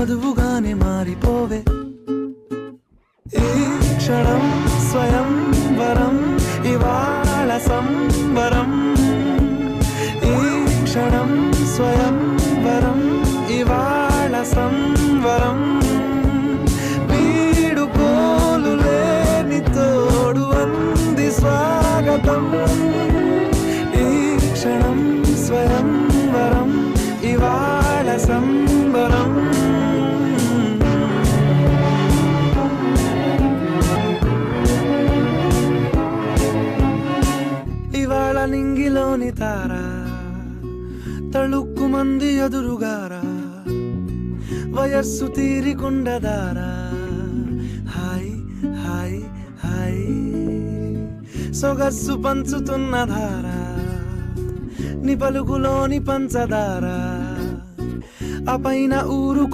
మధువుగానే మారిపోవే ఈ క్షణం స్వయంవరం ఇవాళ సంబరం ఈ క్షణం స్వయంవరం ఇవాళ సంవరం వీడుకోలు లేని తోడు అంది స్వాగతం ఈ క్షణం స్వయంవరం ఇవాళ సంబరం ఇవాళ నింగిలోని తార తళుక్కు మంది ఎదురుగారా వయస్సు తీరికుండదారా హాయ్ హాయ్ హాయ్ సొగస్సు పంచుతున్న ధార ని పలుకులోని పంచదార ఆ పైన ఊరు